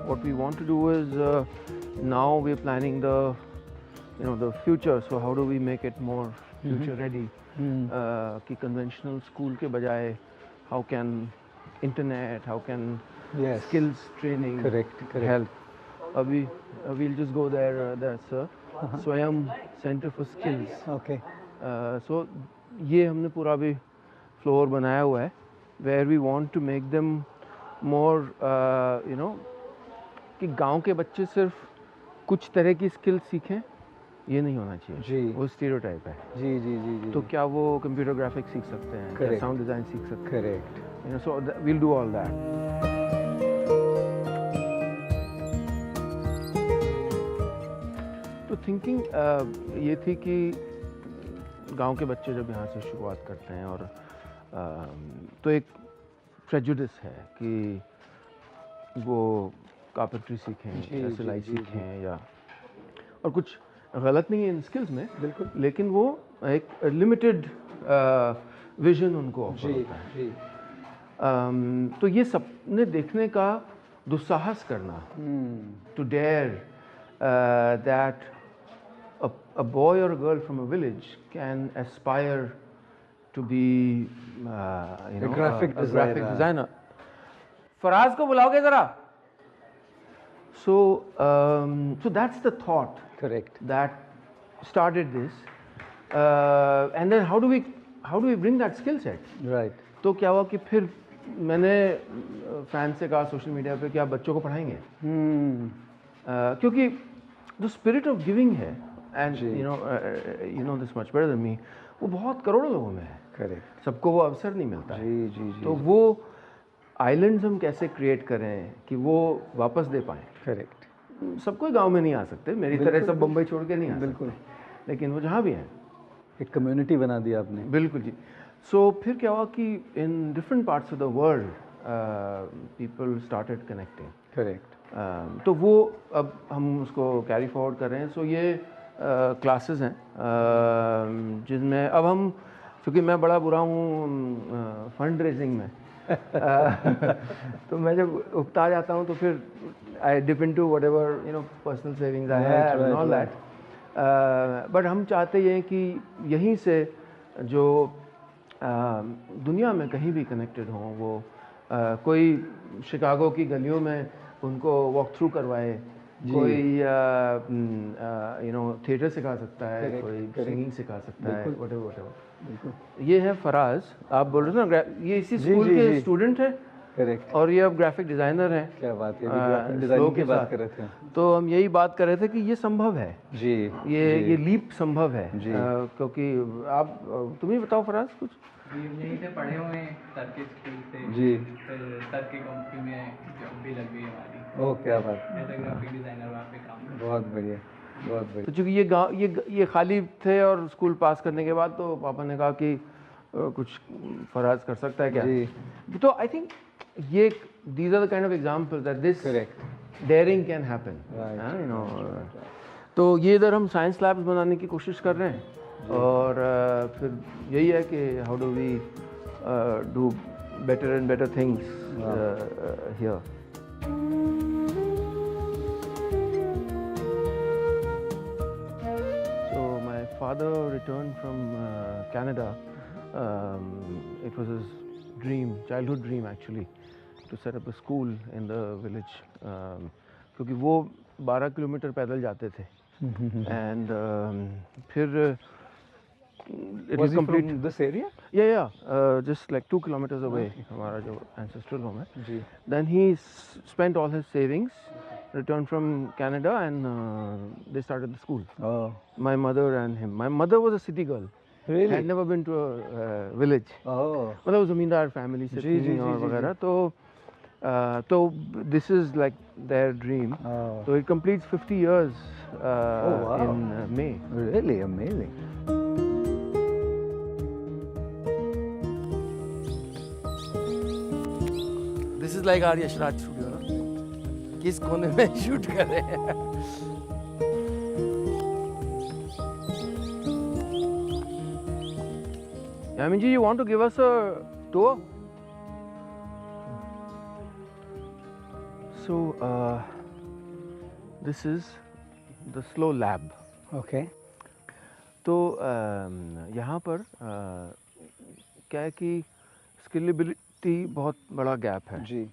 what we want to do is now we're planning the future. So how do we make it more future ready? कि conventional school के बजाय how can internet, how can skills training help? We'll just go there. That's Swayam Center for Skills. Okay. So ये हमने पूरा भी floor बनाया हुआ है where we want to make them more कि गांव के बच्चे सिर्फ कुछ तरह की स्किल्स सीखें, ये नहीं होना चाहिए जी। वो स्टीरियोटाइप है जी जी जी जी। तो क्या वो कंप्यूटर ग्राफिक्स सीख सकते हैं, क्या साउंड डिज़ाइन सीख सकते हैं? Correct. So we'll do all that. तो थिंकिंग ये थी कि गांव के बच्चे जब यहाँ से शुरुआत करते हैं और तो एक प्रेजुडिस है कि वो कारपेंट्री सीखें या सिलाई सीखें या और कुछ गलत नहीं है इन स्किल्स में बिल्कुल, लेकिन वो एक लिमिटेड विजन उनको ऑफर होता है। तो ये सपने देखने का दुस्साहस करना, to dare that a boy or a girl from a village can aspire to be a graphic designer. Faraz को बुलाओगे जरा? So that's the thought. Correct. That started this, and then how do we bring that skill set? Right. तो क्या हुआ कि फिर मैंने fan से कहा सोशल मीडिया पे कि आप बच्चों को पढ़ाएंगे, क्योंकि जो स्पिरिट ऑफ गिविंग है and you know this much better than me, वो बहुत करोड़ों लोगों में है। करेक्ट। सबको वो अवसर नहीं मिलता है। जी जी जी। तो वो आइलैंड्स हम कैसे क्रिएट करें कि वो वापस दे पाएँ। करेक्ट। सबको गांव में नहीं आ सकते, मेरी तरह सब बम्बई छोड़ के नहीं आ बिल्कुल सकते, लेकिन वो जहाँ भी हैं एक कम्युनिटी बना दिया आपने। बिल्कुल जी। सो फिर क्या हुआ कि in different parts of the world people started connecting. Correct. तो वो अब हम उसको कैरी फॉरवर्ड कर रहे हैं। सो ये क्लासेस हैं जिसमें अब हम, क्योंकि मैं बड़ा बुरा हूँ फंड रेजिंग में तो मैं जब उकता जाता हूँ तो फिर I dip into whatever personal savings I have and all that, but हम चाहते हैं कि यहीं से जो दुनिया में कहीं भी कनेक्टेड हों, वो कोई शिकागो की गलियों में उनको वॉक थ्रू करवाए, कोई थिएटर सिखा सकता है, कोई सिंगिंग सिखा सकता है, व्हाटएवर। ये है फराज, आप बोल रहे थे ना, ये इसी स्कूल के स्टूडेंट है। करेक्ट। और ये अब ग्राफिक डिज़ाइनर हैं। क्या बात है, ग्राफिक डिजाइनिंग की बात कर रहे थे। तो हम यही बात कर रहे थे कि ये संभव है जी, ये लीप संभव है जी। क्योंकि आप तुम ही बताओ फराज कुछ। यहीं से पढ़े हुए हैं सर के स्कूल से जी, फिर सर की कंपनी में जॉब भी लग गई हमारी। ओ क्या बात, एज अ ग्राफिक डिज़ाइनर वहाँ पे काम। बहुत बढ़िया बहुत बढ़िया। तो चूँकि ये गाँव ये खाली थे और स्कूल पास करने के बाद तो पापा ने कहा कि कुछ फराज कर सकता है क्या जी। तो आई थिंक ये these are the kind of examples that this daring can happen, you know। तो ये इधर हम साइंस लैब्स बनाने की कोशिश कर रहे हैं और फिर यही है कि how do we do better and better things here। So my father returned from Canada. It was his dream, childhood dream actually, to set up a school in the village, क्योंकि वो 12 किलोमीटर पैदल जाते थे and फिर it was complete from this area? Yeah, just like 2 kilometers away हमारा जो ancestral home है जी। Then he spent all his savings, returned from Canada and they started the school. Oh. My mother and him. My mother was a city girl. Really? Had never been to a village. Oh. मतलब वो ज़मींदार family से थी और वगैरह, तो this is like their dream. Oh. So it completes 50 years in May. Really amazing. This is like our Yash Raj studio ना, किस कोने में शूट कर रहे हैं। Yamin ji, you want to give us a tour? So this is the slow lab. Okay. तो यहाँ पर क्या है कि स्केलेबिलिटी बहुत बड़ा गैप है जी।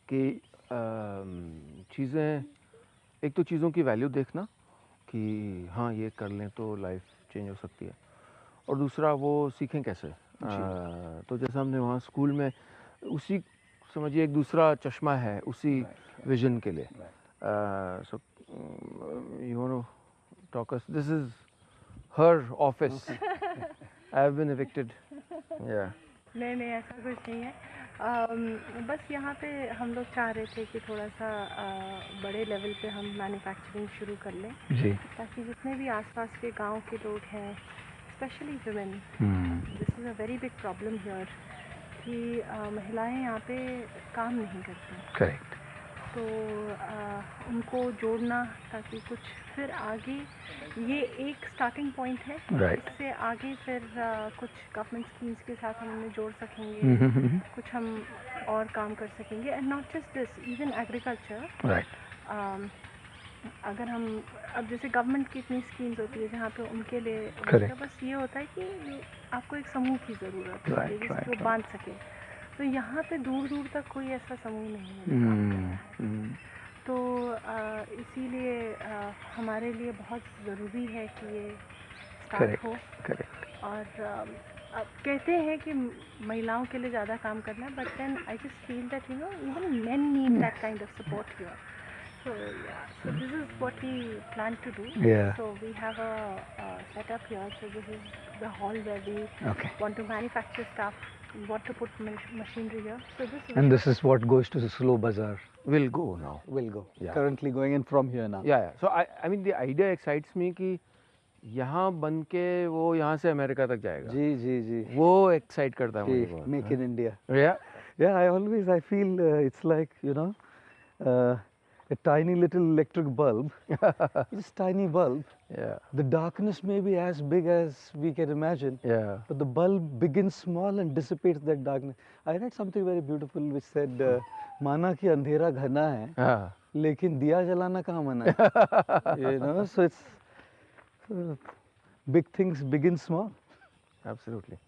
कि चीज़ें, एक तो चीज़ों की वैल्यू देखना कि हाँ ये कर लें तो लाइफ चेंज हो सकती है, और दूसरा वो सीखें कैसे। तो जैसे हमने वहाँ स्कूल में उसी, समझिए एक दूसरा चश्मा है उसी विजन के लिए। So you want to talk us, this is her office, I have been evicted. या नहीं नहीं, ऐसा कुछ नहीं है। बस यहाँ पे हम लोग चाह रहे थे कि थोड़ा सा बड़े लेवल पे हम मैन्युफैक्चरिंग शुरू कर लें, जी। ताकि जितने भी आसपास के गांव के लोग हैं, specially women, this is a very big problem here कि महिलाएं यहाँ पे काम नहीं करती। करेक्ट। तो उनको जोड़ना ताकि कुछ फिर आगे, ये एक स्टार्टिंग पॉइंट है। Right. इससे आगे फिर कुछ गवर्नमेंट स्कीम्स के साथ हम उन्हें जोड़ सकेंगे, कुछ हम और काम कर सकेंगे। And not just this, even agriculture. Right. अगर हम अब जैसे गवर्नमेंट की इतनी स्कीम्स होती है जहाँ पे उनके लिए Correct. बस ये होता है कि आपको एक समूह की ज़रूरत होती है Right, जिसको right, बांध सके। तो यहाँ पे दूर दूर तक कोई ऐसा समूह नहीं है जो काम कर रहा है। तो इसीलिए हमारे लिए बहुत ज़रूरी है कि ये स्टार्ट हो। करेक्ट। और अब कहते हैं कि महिलाओं के लिए ज़्यादा काम करना है, but then I just feel that even men need that kind of support here. So yeah, so this is what we plan to do. Yeah. So we have a setup here. So this is the hall where we Okay. want to manufacture stuff. We want to put machinery here. So this And this is what goes to the Slow Bazaar. Will go now. Will go. Yeah. Currently going in from here now. या so I mean the idea excites me कि यहाँ बन के वो यहाँ से America तक जाएगा, जी जी जी। वो एक्साइट करता है मुझे बहुत। Make in India. या Yeah, I feel it's like, a tiny little electric bulb. It's tiny bulb. या The darkness may be as big as we can imagine. या But the bulb begins small and dissipates that darkness. I read something very beautiful which said, माना कि अंधेरा घना है, हाँ लेकिन दिया जलाना कहाँ मना है? So it's big things begin small. Absolutely.